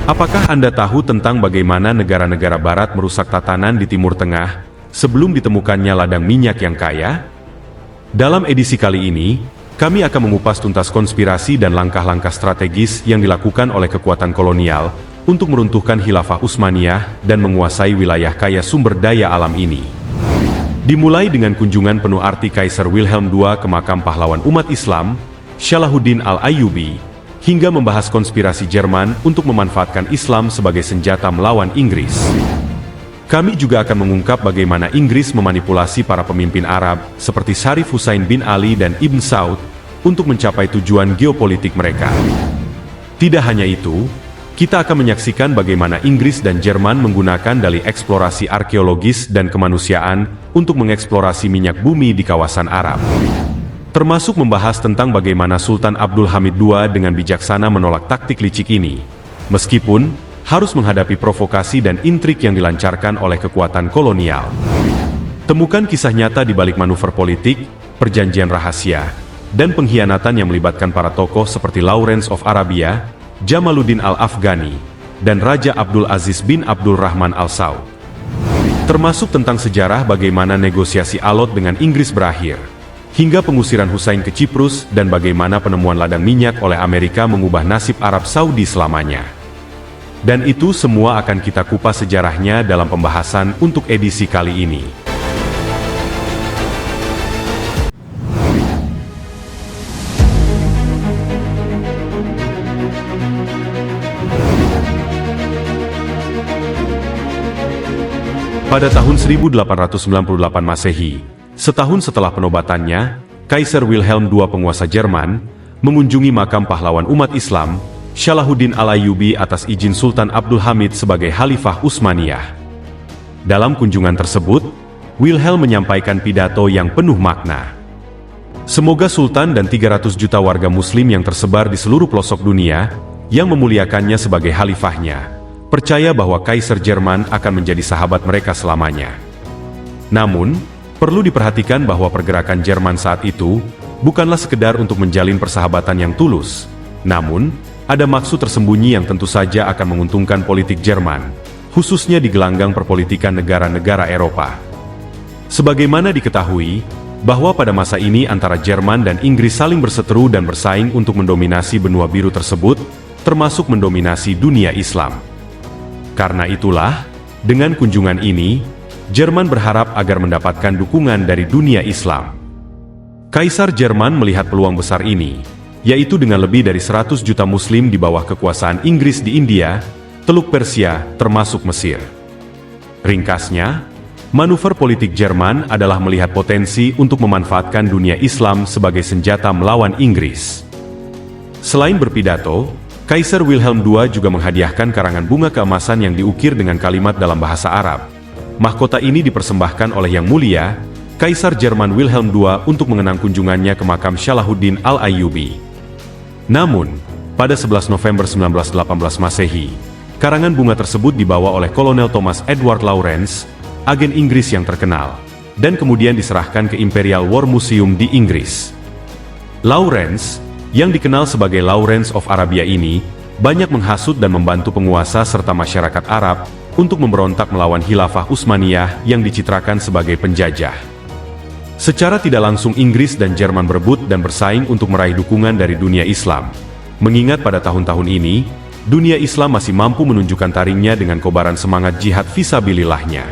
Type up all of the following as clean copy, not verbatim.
Apakah Anda tahu tentang bagaimana negara-negara Barat merusak tatanan di Timur Tengah sebelum ditemukannya ladang minyak yang kaya? Dalam edisi kali ini, kami akan mengupas tuntas konspirasi dan langkah-langkah strategis yang dilakukan oleh kekuatan kolonial untuk meruntuhkan Khilafah Utsmaniyah dan menguasai wilayah kaya sumber daya alam ini. Dimulai dengan kunjungan penuh arti Kaisar Wilhelm II ke makam pahlawan umat Islam, Salahuddin Al-Ayyubi, hingga membahas konspirasi Jerman untuk memanfaatkan Islam sebagai senjata melawan Inggris. Kami juga akan mengungkap bagaimana Inggris memanipulasi para pemimpin Arab seperti Sharif Hussein bin Ali dan Ibn Saud untuk mencapai tujuan geopolitik mereka. Tidak hanya itu, kita akan menyaksikan bagaimana Inggris dan Jerman menggunakan dalih eksplorasi arkeologis dan kemanusiaan untuk mengeksplorasi minyak bumi di kawasan Arab. Termasuk membahas tentang bagaimana Sultan Abdul Hamid II dengan bijaksana menolak taktik licik ini, meskipun harus menghadapi provokasi dan intrik yang dilancarkan oleh kekuatan kolonial. Temukan kisah nyata di balik manuver politik, perjanjian rahasia, dan pengkhianatan yang melibatkan para tokoh seperti Lawrence of Arabia, Jamaluddin Al-Afghani, dan Raja Abdul Aziz bin Abdul Rahman Al Saud. Termasuk tentang sejarah bagaimana negosiasi alot dengan Inggris berakhir, hingga pengusiran Hussein ke Ciprus dan bagaimana penemuan ladang minyak oleh Amerika mengubah nasib Arab Saudi selamanya. Dan itu semua akan kita kupas sejarahnya dalam pembahasan untuk edisi kali ini. Pada tahun 1898 Masehi, setahun setelah penobatannya, Kaisar Wilhelm II penguasa Jerman mengunjungi makam pahlawan umat Islam, Salahuddin Al-Ayyubi atas izin Sultan Abdul Hamid sebagai Khalifah Utsmaniyah. Dalam kunjungan tersebut, Wilhelm menyampaikan pidato yang penuh makna. Semoga Sultan dan 300 juta warga Muslim yang tersebar di seluruh pelosok dunia, yang memuliakannya sebagai khalifahnya, percaya bahwa Kaisar Jerman akan menjadi sahabat mereka selamanya. Namun, perlu diperhatikan bahwa pergerakan Jerman saat itu bukanlah sekedar untuk menjalin persahabatan yang tulus, namun ada maksud tersembunyi yang tentu saja akan menguntungkan politik Jerman, khususnya di gelanggang perpolitikan negara-negara Eropa. Sebagaimana diketahui, bahwa pada masa ini antara Jerman dan Inggris saling berseteru dan bersaing untuk mendominasi benua biru tersebut, termasuk mendominasi dunia Islam. Karena itulah, dengan kunjungan ini, Jerman berharap agar mendapatkan dukungan dari dunia Islam. Kaisar Jerman melihat peluang besar ini, yaitu dengan lebih dari 100 juta Muslim di bawah kekuasaan Inggris di India, Teluk Persia, termasuk Mesir. Ringkasnya, manuver politik Jerman adalah melihat potensi untuk memanfaatkan dunia Islam sebagai senjata melawan Inggris. Selain berpidato, Kaisar Wilhelm II juga menghadiahkan karangan bunga keemasan yang diukir dengan kalimat dalam bahasa Arab. Mahkota ini dipersembahkan oleh Yang Mulia, Kaisar Jerman Wilhelm II untuk mengenang kunjungannya ke makam Salahuddin Al-Ayyubi. Namun, pada 11 November 1918 Masehi, karangan bunga tersebut dibawa oleh Kolonel Thomas Edward Lawrence, agen Inggris yang terkenal, dan kemudian diserahkan ke Imperial War Museum di Inggris. Lawrence, yang dikenal sebagai Lawrence of Arabia ini, banyak menghasut dan membantu penguasa serta masyarakat Arab untuk memberontak melawan Khilafah Utsmaniyah yang dicitrakan sebagai penjajah. Secara tidak langsung Inggris dan Jerman berebut dan bersaing untuk meraih dukungan dari dunia Islam. Mengingat pada tahun-tahun ini, dunia Islam masih mampu menunjukkan taringnya dengan kobaran semangat jihad fisabilillahnya.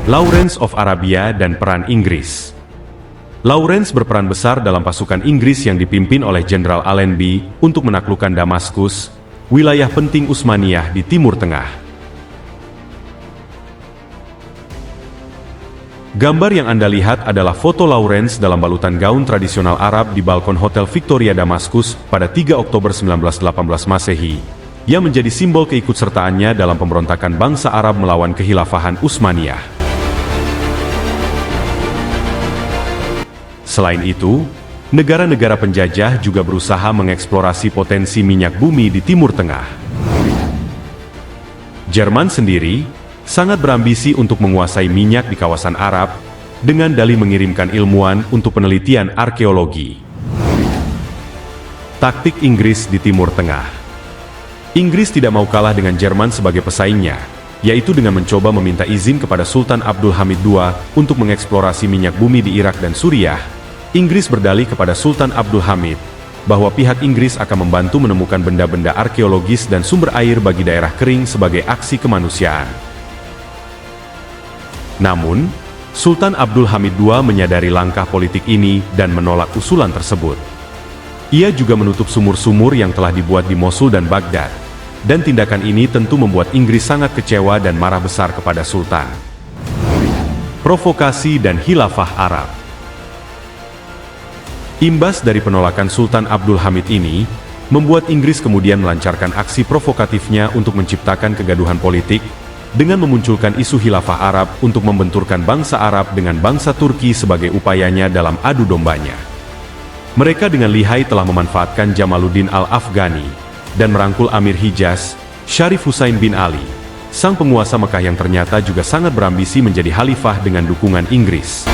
Lawrence of Arabia dan peran Inggris. Lawrence berperan besar dalam pasukan Inggris yang dipimpin oleh Jenderal Allenby untuk menaklukkan Damaskus, wilayah penting Utsmaniyah di Timur Tengah. Gambar yang Anda lihat adalah foto Lawrence dalam balutan gaun tradisional Arab di balkon Hotel Victoria Damaskus pada 3 Oktober 1918 Masehi, yang menjadi simbol keikutsertaannya dalam pemberontakan bangsa Arab melawan kekhilafahan Utsmaniyah. Selain itu, negara-negara penjajah juga berusaha mengeksplorasi potensi minyak bumi di Timur Tengah. Jerman sendiri, sangat berambisi untuk menguasai minyak di kawasan Arab, dengan dalih mengirimkan ilmuwan untuk penelitian arkeologi. Taktik Inggris di Timur Tengah. Inggris tidak mau kalah dengan Jerman sebagai pesaingnya, yaitu dengan mencoba meminta izin kepada Sultan Abdul Hamid II untuk mengeksplorasi minyak bumi di Irak dan Suriah. Inggris berdalih kepada Sultan Abdul Hamid bahwa pihak Inggris akan membantu menemukan benda-benda arkeologis dan sumber air bagi daerah kering sebagai aksi kemanusiaan. Namun, Sultan Abdul Hamid II menyadari langkah politik ini dan menolak usulan tersebut. Ia juga menutup sumur-sumur yang telah dibuat di Mosul dan Baghdad, dan tindakan ini tentu membuat Inggris sangat kecewa dan marah besar kepada Sultan. Provokasi dan Khilafah Arab. Imbas dari penolakan Sultan Abdul Hamid ini, membuat Inggris kemudian melancarkan aksi provokatifnya untuk menciptakan kegaduhan politik, dengan memunculkan isu khilafah Arab untuk membenturkan bangsa Arab dengan bangsa Turki sebagai upayanya dalam adu dombanya. Mereka dengan lihai telah memanfaatkan Jamaluddin Al-Afghani dan merangkul Amir Hijaz, Syarif Husain bin Ali, sang penguasa Mekah yang ternyata juga sangat berambisi menjadi khalifah dengan dukungan Inggris.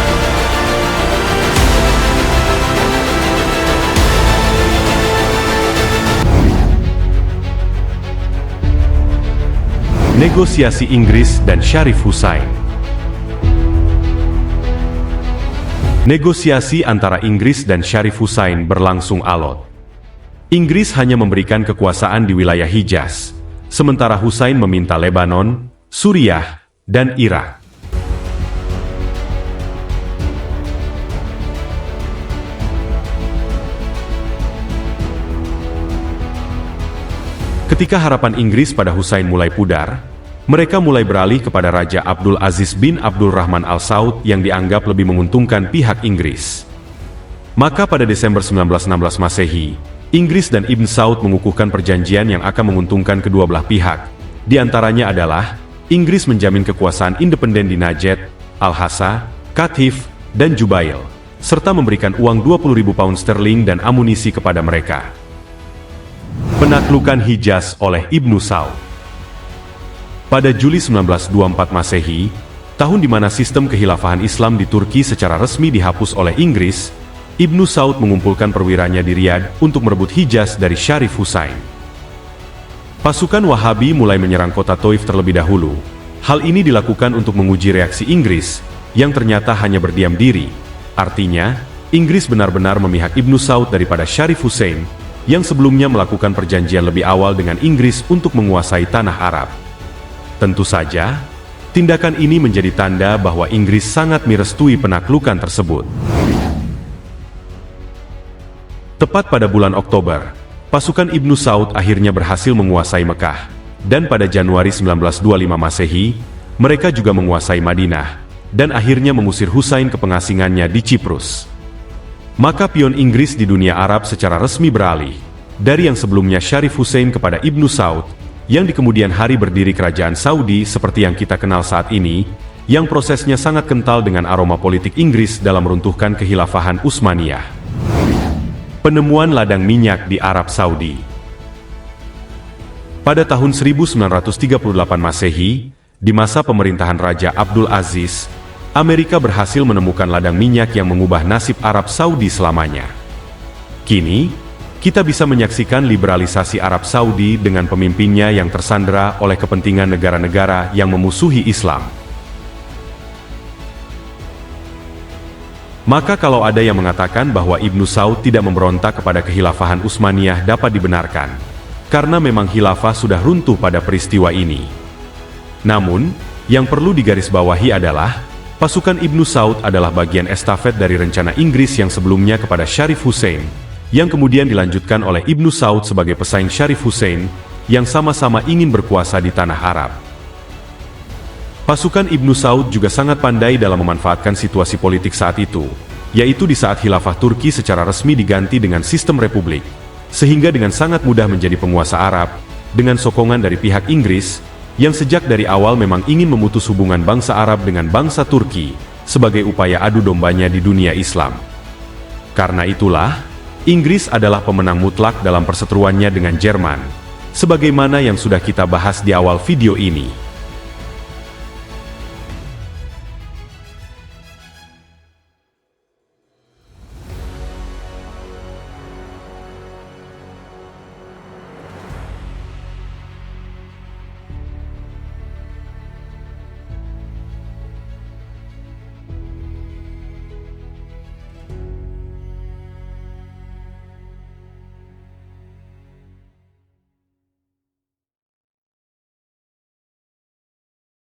Negosiasi Inggris dan Syarif Husain. Negosiasi antara Inggris dan Syarif Husain berlangsung alot. Inggris hanya memberikan kekuasaan di wilayah Hijaz, sementara Husain meminta Lebanon, Suriah, dan Irak. Ketika harapan Inggris pada Husain mulai pudar, mereka mulai beralih kepada Raja Abdul Aziz bin Abdul Rahman Al Saud yang dianggap lebih menguntungkan pihak Inggris. Maka pada Desember 1916 Masehi, Inggris dan Ibn Saud mengukuhkan perjanjian yang akan menguntungkan kedua belah pihak. Di antaranya adalah, Inggris menjamin kekuasaan independen di Najd, Al-Hasa, Qatif, dan Jubail, serta memberikan uang 20.000 pound sterling dan amunisi kepada mereka. Penaklukan Hijaz oleh Ibnu Saud. Pada Juli 1924 Masehi, tahun di mana sistem kekhilafahan Islam di Turki secara resmi dihapus oleh Inggris, Ibnu Saud mengumpulkan perwiranya di Riyadh untuk merebut Hijaz dari Syarif Husain. Pasukan Wahabi mulai menyerang kota Taif terlebih dahulu. Hal ini dilakukan untuk menguji reaksi Inggris, yang ternyata hanya berdiam diri. Artinya, Inggris benar-benar memihak Ibnu Saud daripada Syarif Husain, yang sebelumnya melakukan perjanjian lebih awal dengan Inggris untuk menguasai tanah Arab. Tentu saja, tindakan ini menjadi tanda bahwa Inggris sangat merestui penaklukan tersebut. Tepat pada bulan Oktober, pasukan Ibnu Saud akhirnya berhasil menguasai Mekah, dan pada Januari 1925 Masehi, mereka juga menguasai Madinah, dan akhirnya mengusir Husain ke pengasingannya di Ciprus. Maka pion Inggris di dunia Arab secara resmi beralih, dari yang sebelumnya Syarif Husain kepada Ibnu Saud, yang di kemudian hari berdiri kerajaan Saudi seperti yang kita kenal saat ini, yang prosesnya sangat kental dengan aroma politik Inggris dalam meruntuhkan kekhilafahan Utsmaniyah. Penemuan ladang minyak di Arab Saudi. Pada tahun 1938 Masehi, di masa pemerintahan Raja Abdul Aziz, Amerika berhasil menemukan ladang minyak yang mengubah nasib Arab Saudi selamanya. Kini, kita bisa menyaksikan liberalisasi Arab Saudi dengan pemimpinnya yang tersandera oleh kepentingan negara-negara yang memusuhi Islam. Maka kalau ada yang mengatakan bahwa Ibnu Saud tidak memberontak kepada kekhilafahan Utsmaniyah dapat dibenarkan, karena memang khilafah sudah runtuh pada peristiwa ini. Namun, yang perlu digarisbawahi adalah, pasukan Ibnu Saud adalah bagian estafet dari rencana Inggris yang sebelumnya kepada Syarif Husain, yang kemudian dilanjutkan oleh Ibnu Saud sebagai pesaing Syarif Husain, yang sama-sama ingin berkuasa di tanah Arab. Pasukan Ibnu Saud juga sangat pandai dalam memanfaatkan situasi politik saat itu, yaitu di saat khilafah Turki secara resmi diganti dengan sistem republik, sehingga dengan sangat mudah menjadi penguasa Arab, dengan sokongan dari pihak Inggris, yang sejak dari awal memang ingin memutus hubungan bangsa Arab dengan bangsa Turki, sebagai upaya adu dombanya di dunia Islam. Karena itulah, Inggris adalah pemenang mutlak dalam perseteruannya dengan Jerman, sebagaimana yang sudah kita bahas di awal video ini.